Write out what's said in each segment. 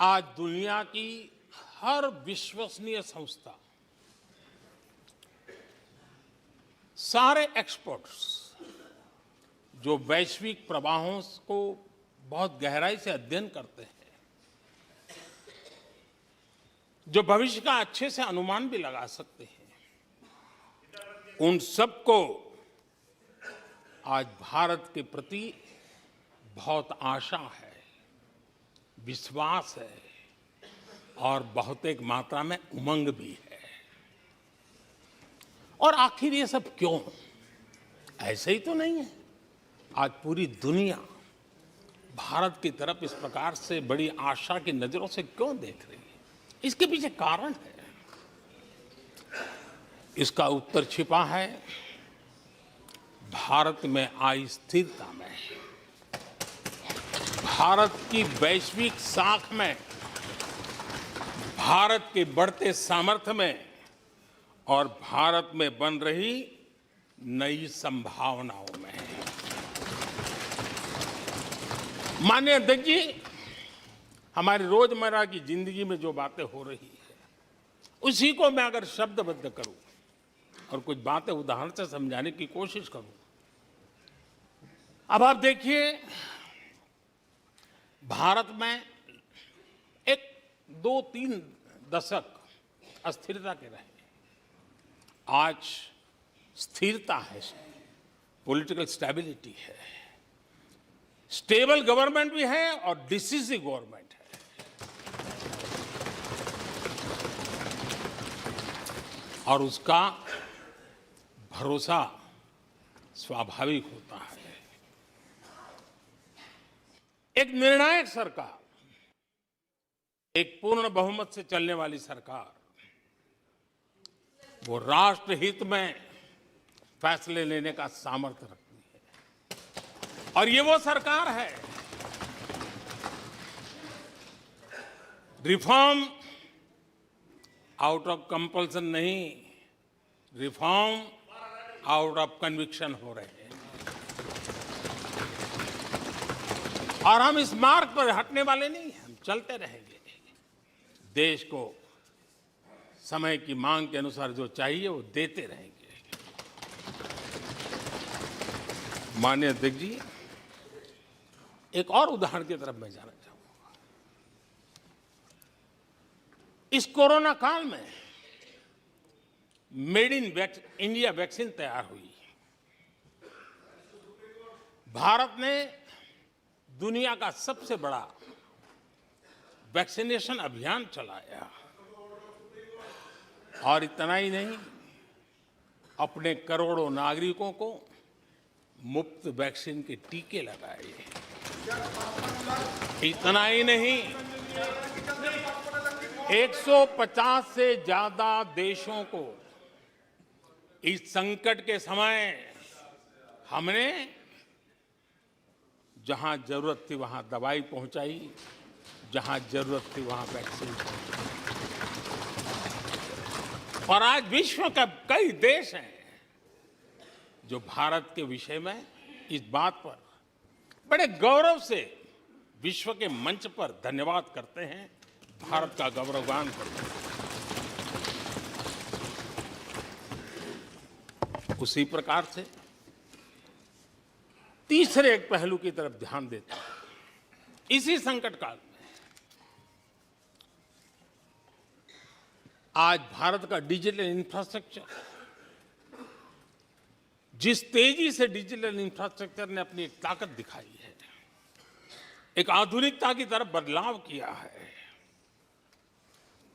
आज दुनिया की हर विश्वसनीय संस्था, सारे एक्सपर्ट्स जो वैश्विक प्रवाहों को बहुत गहराई से अध्ययन करते हैं, जो भविष्य का अच्छे से अनुमान भी लगा सकते हैं, उन सबको आज भारत के प्रति बहुत आशा है, विश्वास है और बहुत एक मात्रा में उमंग भी है। और आखिर ये सब क्यों? ऐसे ही तो नहीं है। आज पूरी दुनिया भारत की तरफ इस प्रकार से बड़ी आशा की नजरों से क्यों देख रही है? इसके पीछे कारण है। इसका उत्तर छिपा है भारत में आई स्थिरता में, भारत की वैश्विक साख में, भारत के बढ़ते सामर्थ्य में और भारत में बन रही नई संभावनाओं में। माननीय अध्यक्ष जी, हमारी रोजमर्रा की जिंदगी में जो बातें हो रही है, उसी को मैं अगर शब्दबद्ध करूं और कुछ बातें उदाहरण से समझाने की कोशिश करूं। अब आप देखिए, भारत में एक 2-3 दशक अस्थिरता के रहे, आज स्थिरता है, पॉलिटिकल स्टेबिलिटी है, स्टेबल गवर्नमेंट भी है और डिसिसिव गवर्नमेंट है। और उसका भरोसा स्वाभाविक होता है। एक निर्णायक सरकार, एक पूर्ण बहुमत से चलने वाली सरकार, वो राष्ट्र हित में फैसले लेने का सामर्थ्य रखती है। और ये वो सरकार है, रिफॉर्म आउट ऑफ कंपल्सन नहीं, रिफॉर्म आउट ऑफ कन्विक्शन हो रहे हैं। और हम इस मार्ग पर हटने वाले नहीं हैं, हम चलते रहेंगे। देश को समय की मांग के अनुसार जो चाहिए वो देते रहेंगे। माननीय अध्यक्ष जी, एक और उदाहरण की तरफ मैं जाना चाहूंगा। इस कोरोना काल में मेड इन इंडिया वैक्सीन तैयार हुई। भारत ने दुनिया का सबसे बड़ा वैक्सीनेशन अभियान चलाया। और इतना ही नहीं, अपने करोड़ों नागरिकों को मुफ्त वैक्सीन के टीके लगाए। इतना ही नहीं, 150 से ज्यादा देशों को इस संकट के समय हमने जहां जरूरत थी वहां दवाई पहुंचाई, जहां जरूरत थी वहां वैक्सीन पहुंचाई। और आज विश्व के कई देश हैं जो भारत के विषय में इस बात पर बड़े गौरव से विश्व के मंच पर धन्यवाद करते हैं, भारत का गौरवगान करते हैं। उसी प्रकार से तीसरे एक पहलू की तरफ ध्यान देता हूं। इसी संकट काल में आज भारत का डिजिटल इंफ्रास्ट्रक्चर, जिस तेजी से डिजिटल इंफ्रास्ट्रक्चर ने अपनी एक ताकत दिखाई है, एक आधुनिकता की तरफ बदलाव किया है,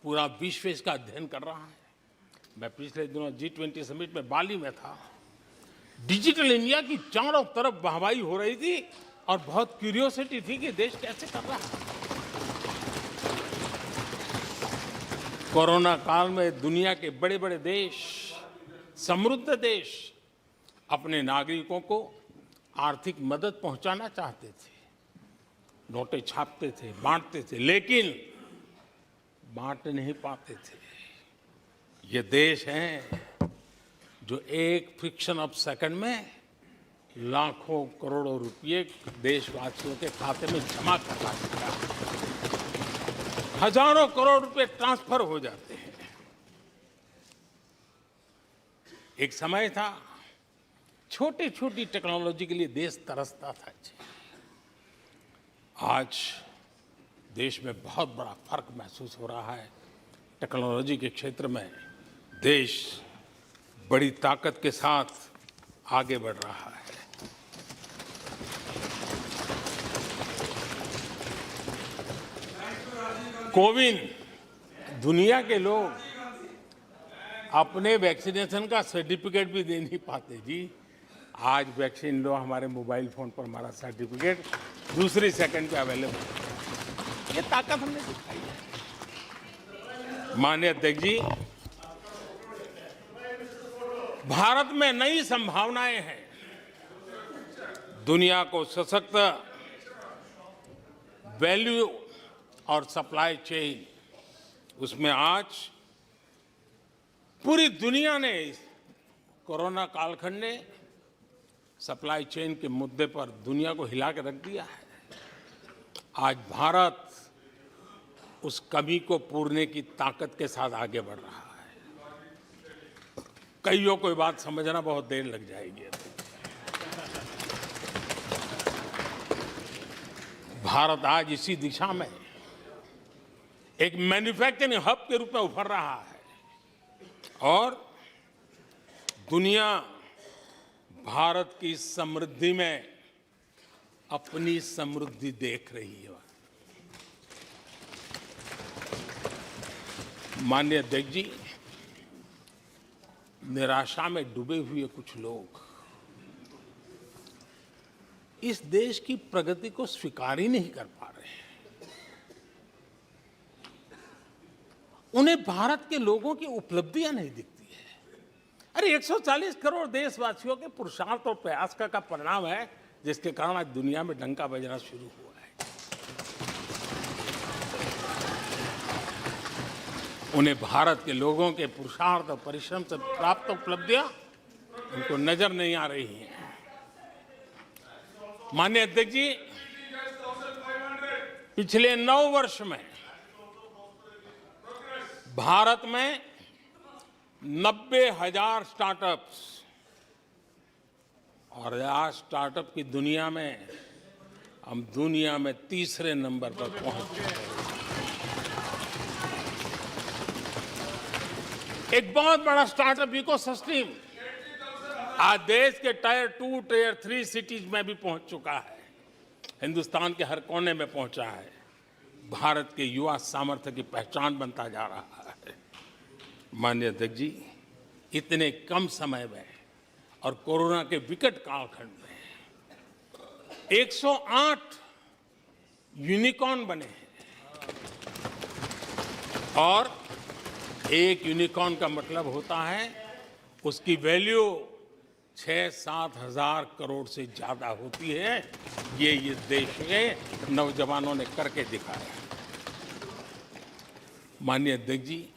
पूरा विश्व इसका अध्ययन कर रहा है। मैं पिछले दिनों G20 समिट में बाली में था। डिजिटल इंडिया की चारों तरफ वाहवाही हो रही थी और बहुत क्यूरियोसिटी थी कि देश कैसे कर रहा है। कोरोना काल में दुनिया के बड़े बड़े देश, समृद्ध देश, अपने नागरिकों को आर्थिक मदद पहुंचाना चाहते थे, नोटें छापते थे, बांटते थे, लेकिन बांट नहीं पाते थे। ये देश हैं जो एक फ्रैक्शन ऑफ सेकंड में लाखों करोड़ों रुपए देशवासियों के खाते में जमा करवा चुका है। हजारों करोड़ रुपए ट्रांसफर हो जाते हैं। एक समय था छोटी छोटी टेक्नोलॉजी के लिए देश तरसता था। आज देश में बहुत बड़ा फर्क महसूस हो रहा है। टेक्नोलॉजी के क्षेत्र में देश बड़ी ताकत के साथ आगे बढ़ रहा है। कोविन दुनिया के लोग अपने वैक्सीनेशन का सर्टिफिकेट भी दे नहीं पाते जी। आज वैक्सीन लो, हमारे मोबाइल फोन पर हमारा सर्टिफिकेट दूसरी सेकंड पे अवेलेबल। ये ताकत हमने दिखाई है। माननीय अध्यक्ष जी, भारत में नई संभावनाएं हैं। दुनिया को सशक्त वैल्यू और सप्लाई चेन, उसमें आज पूरी दुनिया ने, कोरोना कालखंड ने सप्लाई चेन के मुद्दे पर दुनिया को हिला के रख दिया है। आज भारत उस कमी को पूरने की ताकत के साथ आगे बढ़ रहा है। कईयों को बात समझना बहुत देर लग जाएगी। भारत आज इसी दिशा में एक मैन्युफैक्चरिंग हब के रूप में उभर रहा है और दुनिया भारत की समृद्धि में अपनी समृद्धि देख रही है। माननीय अध्यक्ष जी, निराशा में डूबे हुए कुछ लोग इस देश की प्रगति को स्वीकार ही नहीं कर पा रहे हैं। उन्हें भारत के लोगों की उपलब्धियां नहीं दिखती है। अरे 140 करोड़ देशवासियों के पुरुषार्थ और प्रयास का परिणाम है, जिसके कारण आज दुनिया में डंका बजना शुरू हुआ है। उन्हें भारत के लोगों के पुरुषार्थ और परिश्रम से प्राप्त उपलब्धियां उनको नजर नहीं आ रही हैं। माननीय अध्यक्ष जी, पिछले 9 वर्ष में भारत में 90,000 स्टार्टअप्स, और आज स्टार्टअप की दुनिया में हम दुनिया में तीसरे नंबर पर पहुंच चुके हैं। एक बहुत बड़ा स्टार्टअप इकोसिस्टम आज देश के टायर 2, टायर 3 सिटीज में भी पहुंच चुका है। हिंदुस्तान के हर कोने में पहुंचा है। भारत के युवा सामर्थ्य की पहचान बनता जा रहा है। माननीय अध्यक्ष जी, इतने कम समय में और कोरोना के विकट कालखंड में 108 यूनिकॉर्न बने हैं। और एक यूनिकॉर्न का मतलब होता है उसकी वैल्यू 6-7 हजार करोड़ से ज्यादा होती है। ये देश के नौजवानों ने करके दिखाया। माननीय अध्यक्ष जी,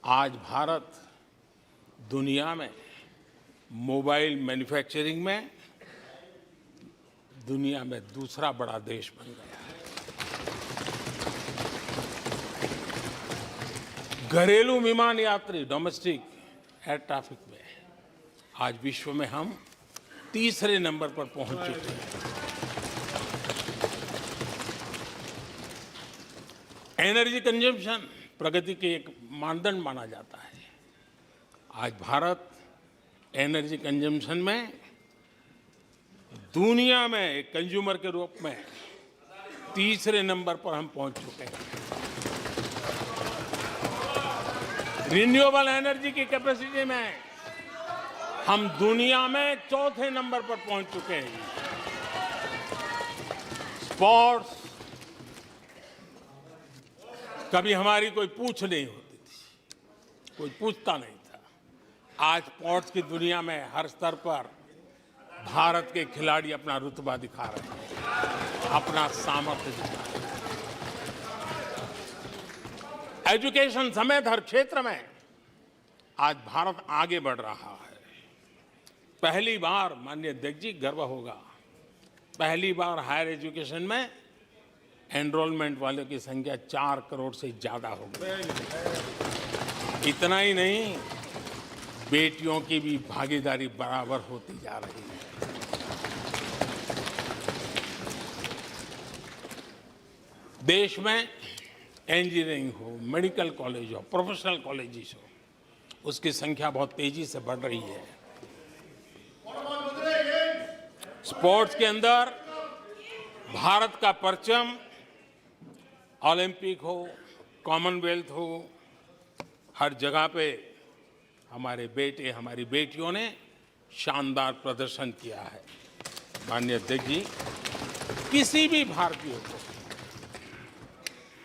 आज भारत दुनिया में मोबाइल मैन्युफैक्चरिंग में दुनिया में दूसरा बड़ा देश बन गया है। घरेलू विमान यात्री, डोमेस्टिक एयर ट्रैफिक में आज विश्व में हम तीसरे नंबर पर पहुंच चुके हैं। एनर्जी कंजम्पशन प्रगति के एक मानदंड माना जाता है। आज भारत एनर्जी कंजम्पशन में दुनिया में एक कंज्यूमर के रूप में तीसरे नंबर पर हम पहुंच चुके हैं। रिन्यूएबल एनर्जी की कैपेसिटी में हम दुनिया में चौथे नंबर पर पहुंच चुके हैं। स्पोर्ट्स, कभी हमारी कोई पूछ नहीं होती थी, कोई पूछता नहीं था। आज स्पोर्ट्स की दुनिया में हर स्तर पर भारत के खिलाड़ी अपना रुतबा दिखा रहे हैं, अपना सामर्थ्य दिखा रहे हैं। एजुकेशन समेत हर क्षेत्र में आज भारत आगे बढ़ रहा है। पहली बार, माननीय अध्यक्ष जी, गर्व होगा, पहली बार हायर एजुकेशन में एनरोलमेंट वालों की संख्या 4 करोड़ से ज्यादा हो गई। इतना ही नहीं, बेटियों की भी भागीदारी बराबर होती जा रही है। देश में इंजीनियरिंग हो, मेडिकल कॉलेज हो, प्रोफेशनल कॉलेजेस हो, उसकी संख्या बहुत तेजी से बढ़ रही है। स्पोर्ट्स के अंदर भारत का परचम ओलंपिक हो, कॉमनवेल्थ हो, हर जगह पे हमारे बेटे, हमारी बेटियों ने शानदार प्रदर्शन किया है। माननीय अध्यक्ष जी, किसी भी भारतीय को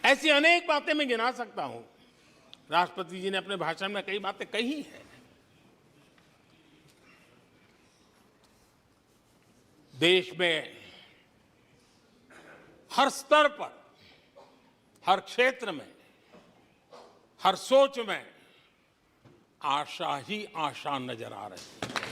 ऐसी अनेक बातें मैं गिना सकता हूं। राष्ट्रपति जी ने अपने भाषण में कई बातें कही हैं। देश में हर स्तर पर, हर क्षेत्र में, हर सोच में आशा ही आशा नजर आ रही है।